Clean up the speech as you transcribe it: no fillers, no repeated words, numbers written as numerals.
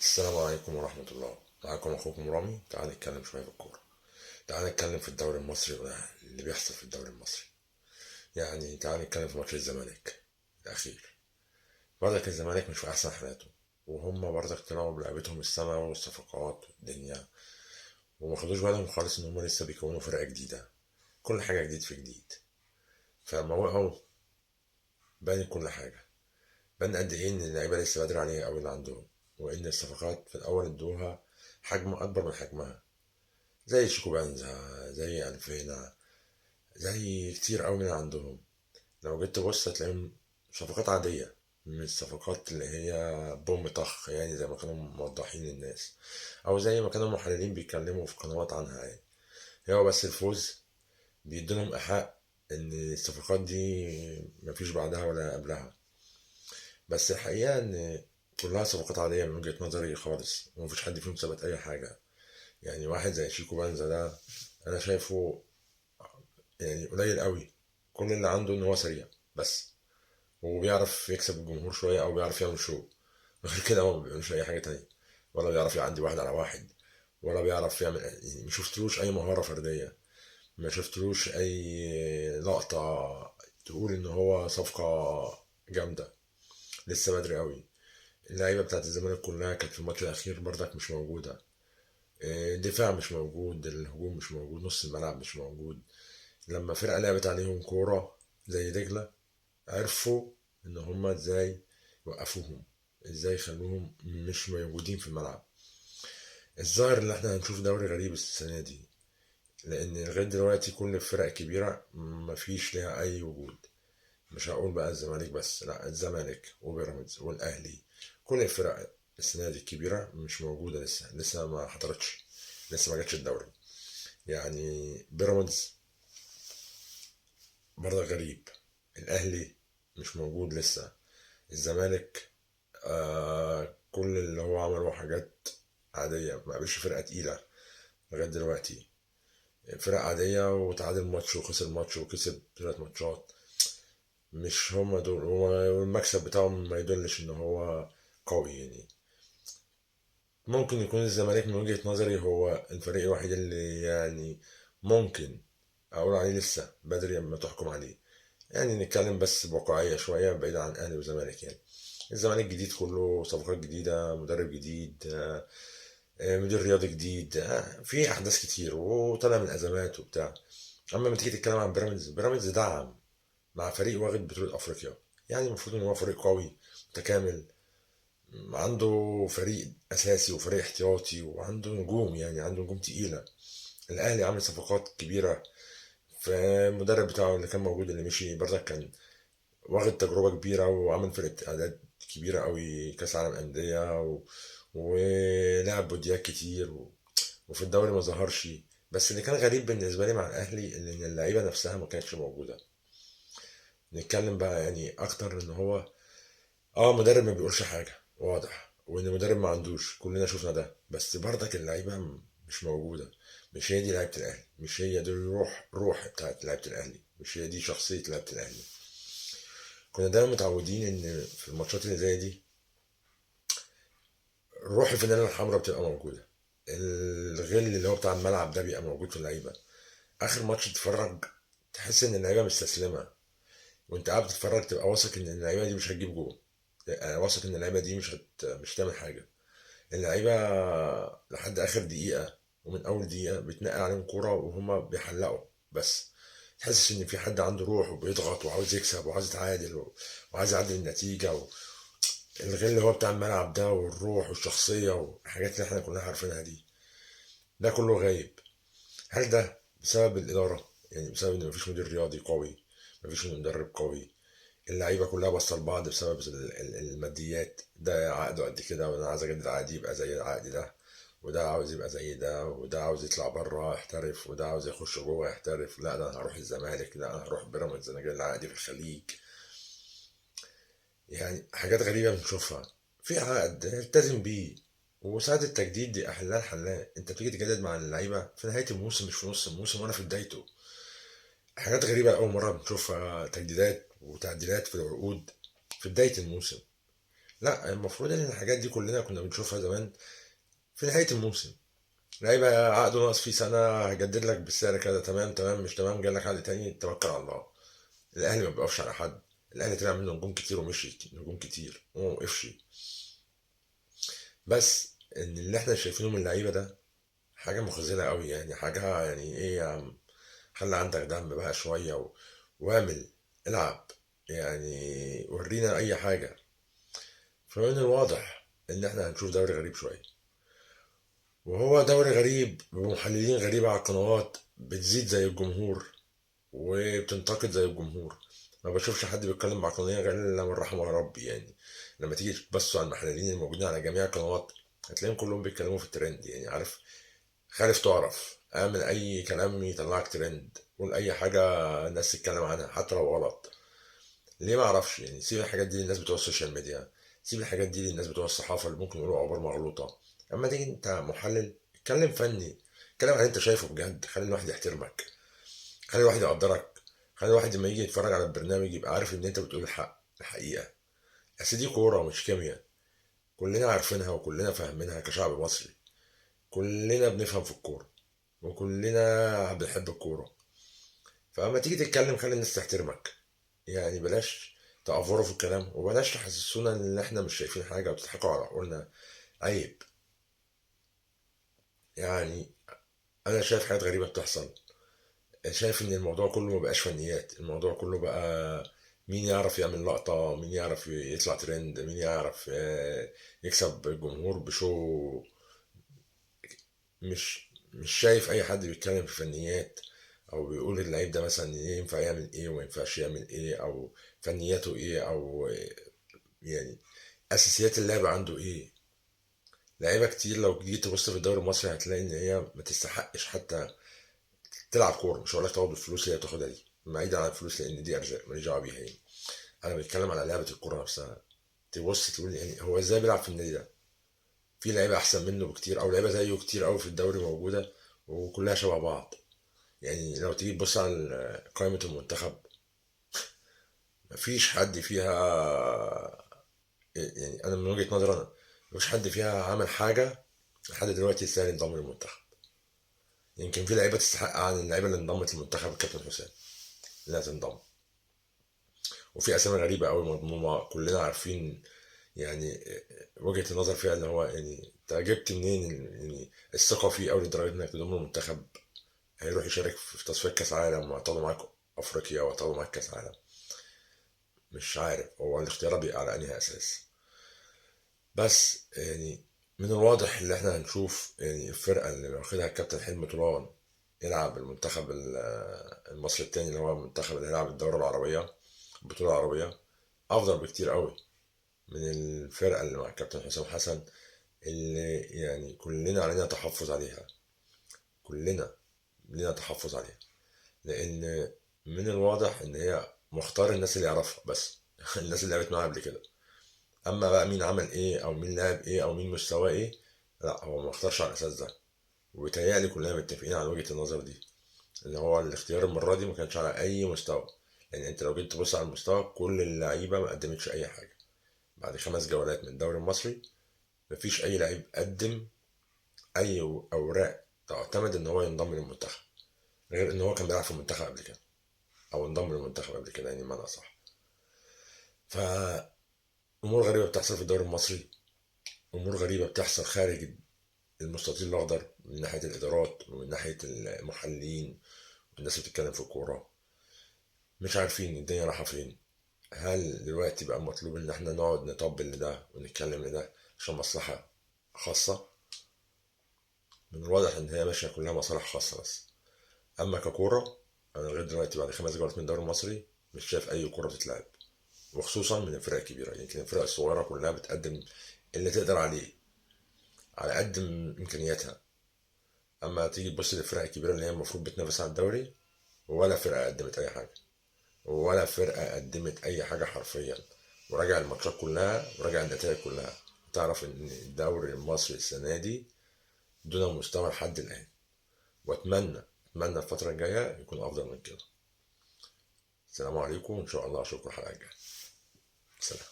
السلام عليكم ورحمة الله. معاكم أخوكم رامي. تعال نتكلم شوية في الكورة. تعال نتكلم في الدوري المصري واللي بيحصل في الدوري المصري. يعني تعال نتكلم في ماتش الزمالك الأخير. برضك الزمالك مش في أحسن حالاته، وهم برضك طلعوا بلعبتهم السما والصفقات والدنيا، وما خدوش بالهم خالص إن هم لسه بيكونوا فرقة جديدة. كل حاجة جديد في جديد. فلما وقعوا بان كل حاجة. بان قد إيه إن اللعيبة لسه بدري عليها أوي اللي عندهم، وإن الصفقات في الأول ادوها حجم أكبر من حجمها، زي شيكوبانزا، زي ألفينا، زي كتير قوي من عندهم. لو جيت تبص هتلاقيهم صفقات عادية، مش الصفقات اللي هي بوم طخ، يعني زي ما كانوا موضحين للناس، أو زي ما كانوا المحللين بيتكلموا في قنوات عنها. يعني هو بس الفوز بيديلهم إيحاء إن الصفقات دي مفيش بعدها ولا قبلها. بس الحقيقة إن كلها صفقات عادية من وجهة نظري خالص، ومفيش حد فيهم ثبت أي حاجة. يعني واحد زي شيكو بانزا ده أنا شايفه يعني قليل قوي. كل اللي عنده ان هو سريع بس، وبيعرف يكسب الجمهور شويه، او بيعرف يعمل شو. غير كده هو ما بيعملش اي حاجه تانية، ولا بيعرف يعدي واحد على واحد، ولا بيعرف يعمل، يعني ما شفتلوش اي مهاره فرديه، ما شفتلوش اي لقطه تقول ان هو صفقه جامده. لسه بدري قوي. اللعيبه بتاعت الزمالك كلها كانت في الماتش الاخير برضك مش موجوده. الدفاع مش موجود، الهجوم مش موجود، نص الملعب مش موجود. لما فرقة لعبت عليهم كورة زي دجلة، عرفوا ان هما ازاي يوقفوهم، ازاي يخلوهم مش موجودين في الملعب. الظاهر ان احنا هنشوف دوري غريب السنة دي، لان لغاية دلوقتي كل الفرق الكبيرة مفيش ليها اي وجود. مش هقول بقى الزمالك بس، لا، الزمالك وبيراميدز والاهلي، كل الفرق السنة دي الكبيرة مش موجودة، لسه ما حضرتش، لسه ما جاتش الدوري. يعني بيراميدز برضه غريب، الاهلي مش موجود لسه، الزمالك كل اللي هو عمله حاجات عادية، ما قابلش فرقة تقيلة لغاية دلوقتي. فرقة عادية، وتعادل ماتش وخسر ماتش وكسب 3 ماتشات. مش هما دول، هو المكسب بتاعهم ما يدلش ان هو قوي يعني. ممكن يكون الزمالك من وجهة نظري هو الفريق الوحيد اللي يعني ممكن اقول عليه لسه بدري اما تحكم عليه. يعني نتكلم بس بواقعية شوية بعيدا عن اهلي وزمالك. يعني الزمالك جديد، كله صفقات جديدة، مدرب جديد، مدير رياضي جديد، في احداث كتير وطلع من ازمات وبتاع. اما لما تيجي تتكلم عن بيراميدز، بيراميدز دعم مع فريق واخد بطولة افريقيا. يعني المفروض ان هو فريق قوي متكامل، عنده فريق اساسي وفريق احتياطي، وعنده نجوم، يعني عنده نجوم تقيلة. الاهلي عامل صفقات كبيرة، فالمدرب بتاعه اللي كان موجود اللي مشي برضك كان واخد تجربة كبيرة، وعمل فرقة اعداد كبيرة قوي، كاس عالم اندية ولعب بوديات كتير وفي الدوري ما ظهرش. بس اللي كان غريب بالنسبه لي مع الاهلي ان اللعيبه نفسها ما كانتش موجوده. نتكلم بقى يعني اكتر ان هو مدرب ما بيقولش حاجه واضح، وان المدرب ما عندوش، كلنا شفنا ده، بس برضك اللعيبه مش موجوده. مش هي دي لعيبه الاهلي، مش هي دي الروح بتاعت لعيبه الاهلي، مش هي دي شخصيه لعيبه الاهلي. كنا دايما متعودين ان في الماتشات اللي زي دي روح الفانيلا الحمراء بتبقى موجوده، الغل اللي هو بتاع الملعب ده بيبقى موجود في اللعيبه. اخر ماتش تتفرج تحس ان اللعيبه مستسلمه، وانت قاعد بتتفرج تبقى واثق ان اللعيبه دي مش هتجيب جول، واثق ان اللعيبه دي مش هتعمل حاجه. اللعيبه لحد اخر دقيقه، ومن اول دقيقه بتنقل عليهم كوره وهما بيحلقوا بس. تحسش ان في حد عنده روح وبيضغط وعاوز يكسب وعاوز يتعادل وعايز يعدل النتيجه الغل اللي هو بتاع الملعب ده، والروح والشخصيه والحاجات اللي احنا كلنا عارفينها دي، ده كله غايب. هل ده بسبب الإدارة؟ يعني بسبب إن مفيش مدير رياضي قوي، مفيش مدرب قوي، اللعيبة كلها باصة لبعض بسبب الماديات، ده عقده قد كده وأنا عايز أجدد عقدي يبقى زي العقد ده، وده عاوز يبقى زي ده، وده عاوز يطلع بره يحترف، وده عاوز يخش جوه يحترف، لا ده أنا هروح الزمالك، لا أنا هروح بيراميدز، أنا جاي لي عقدي في الخليج. يعني حاجات غريبة بنشوفها. في عقد التزم بيه، وساعة التجديد دي أحلال حلال، أنت بتيجي تجدد مع اللعيبة في نهاية الموسم مش في نص الموسم ولا في بدايته. حاجات غريبة أول مرة بنشوفها، تجديدات وتعديلات في العقود في بداية الموسم. لا، المفروض ان الحاجات دي كلنا كنا بنشوفها زمان في نهاية الموسم. لعيبة عقده ناقص فيه سنة، هجدد لك بالسعر كده، تمام تمام، مش تمام جالك عقد تاني، توكل على الله. الأهلي ما بيقفش على حد. الأهلي طلع منه نجوم كتير ومشي نجوم كتير وما وقفش. بس ان اللي احنا شايفينه من اللعيبة ده حاجة مخزنة قوي، يعني حاجة يعني ايه يا عم، خلي عندك دم بقى شوية واعمل، العب، يعني ورينا أي حاجة. فمن الواضح إن إحنا هنشوف دوري غريب شوية، وهو دوري غريب بمحللين غريبة على القنوات بتزيد زي الجمهور وبتنتقد زي الجمهور. ما بشوفش حد بيتكلم بعقلانية غير لما من رحمه ربي يعني. لما تيجي تبصوا على المحللين الموجودين على جميع القنوات هتلاقيهم كلهم بيتكلموا في الترند، يعني عارف، خالف تعرف، اعمل اي كلام يطلعك ترند، قول اي حاجة الناس تتكلم عنها حتى لو غلط. ليه؟ ما اعرفش يعني. سيب الحاجات دي للناس بتوع السوشيال ميديا، سيب الحاجات دي للناس بتوع الصحافه اللي ممكن يقولوا اخبار مغلوطه. اما تيجي انت محلل، اتكلم فني، اتكلم عن اللي انت شايفه بجد، خلي الواحد يحترمك، خلي الواحد يقدرك، خلي الواحد لما يجي يتفرج على البرنامج يبقى عارف ان انت بتقول الحق، الحقيقه. بس دي كوره مش كيمياء، كلنا عارفينها وكلنا فاهمينها كشعب مصري. كلنا بنفهم في الكوره وكلنا بنحب الكوره. فاما تيجي تتكلم خلي الناس تحترمك، يعني بلاش تأفوروا في الكلام، وبلاش تحسسونا ان احنا مش شايفين حاجة وتضحكوا على عقولنا. عيب يعني. انا شايف حاجات غريبة بتحصل، شايف ان الموضوع كله مبقاش فنيات، الموضوع كله بقى مين يعرف يعمل لقطة، مين يعرف يطلع ترند، مين يعرف يكسب الجمهور بشو. مش شايف اي حد بيتكلم في فنيات، او بيقول اللعيب ده مثلا ينفع يعمل ايه وما ينفعش يعمل ايه، او فنياته ايه، او يعني اساسيات اللعب عنده ايه. لعيبه كتير لو جيت تبص في الدوري المصري هتلاقي ان هي ما تستحقش حتى تلعب كوره. مش هقول لك تاخد الفلوس اللي هي بتاخدها دي، بعيدا عن الفلوس لان دي ارزاق ماليش دعوه بيها يعني. انا بتكلم على لعبه الكوره نفسها. تبص تقول يعني هو ازاي بيلعب في النادي ده؟ في لعيبه احسن منه بكتير او لعيبه زيه كتير قوي في الدوري موجوده وكلها شبه بعض. يعني لو تيجي تبص على قائمه المنتخب مفيش حد فيها، يعني انا من وجهه نظري انا مفيش حد فيها عمل حاجه لحد دلوقتي يستاهل ينضم للمنتخب. يمكن في لعيبه تستحق عن اللعيبه اللي انضمت للمنتخب الكابتن حسام انها تنضم، وفي اسامي غريبه قوي مضمومه كلنا عارفين. يعني وجهه النظر فيها اللي هو يعني انت جبت منين يعني الثقه فيه قوي لدرجه انك تضم المنتخب، هيروح يشارك في تصفيات كاس عالم وهتاخدوا معاك افريقيا وهتاخدوا معاك كاس عالم. مش عارف هو الاختيار بيبقى على انهي اساس. بس يعني من الواضح اللي احنا هنشوف يعني الفرقة اللي واخدها الكابتن حلمي طولان يلعب المنتخب المصري التاني اللي هو المنتخب اللي هيلعب الدورة العربية، البطولة العربية، أفضل بكتير قوي من الفرقة اللي مع الكابتن حسام حسن، اللي يعني كلنا علينا تحفظ عليها، كلنا لينا تحفظ عليها. لأن من الواضح إن هي مختار الناس اللي يعرفها بس الناس اللي لعبت معاها قبل كده. اما بقى مين عمل ايه او مين لعب ايه او مين مستواه ايه، لا هو ما اختارش على الاساس ده. وبيتهيألي كلنا متفقين على وجهة النظر دي، ان هو الاختيار المرة دي ما كانش على اي مستوى. يعني انت لو جيت تبص على المستوى كل اللعيبة ما قدمتش اي حاجة. بعد 5 جولات من الدوري المصري مفيش اي لعيب قدم اي اوراق تعتمد ان هو ينضم للمنتخب، غير ان هو كان بيلعب في المنتخب قبل كده او انضم للمنتخب قبل كده، يعني بمعنى اصح. فامور غريبة بتحصل في الدوري المصري، امور غريبة بتحصل خارج المستطيل الأخضر، من ناحية الإدارات ومن ناحية المحللين والناس اللي بتتكلم في الكورة. مش عارفين الدنيا رايحة فين. هل دلوقتي بقى مطلوب إن احنا نقعد نطبل لده ونتكلم لده عشان مصلحة خاصة؟ من الواضح إن هي ماشية كلها مصالح خاصة بس. أما ككورة، أنا لغاية دلوقتي بعد 5 جولات من الدوري المصري مش شايف أي كورة بتتلعب، وخصوصا من الفرق الكبيرة. يمكن الفرق الصغيرة كلها بتقدم اللي تقدر عليه على قد إمكانياتها. اما تيجي تبص للفرق الكبيره اللي هي المفروض بتنافس على الدوري، ولا فرقه قدمت اي حاجه، ولا فرقه قدمت اي حاجه حرفيا. وراجع الماتشات كلها وراجع النتائج كلها، تعرف ان الدوري المصري السنه دي دون مستوى لحد الان. واتمنى الفتره الجايه يكون افضل من كده. السلام عليكم، وان شاء الله اشوفكم الحلقه الجايه. سلام.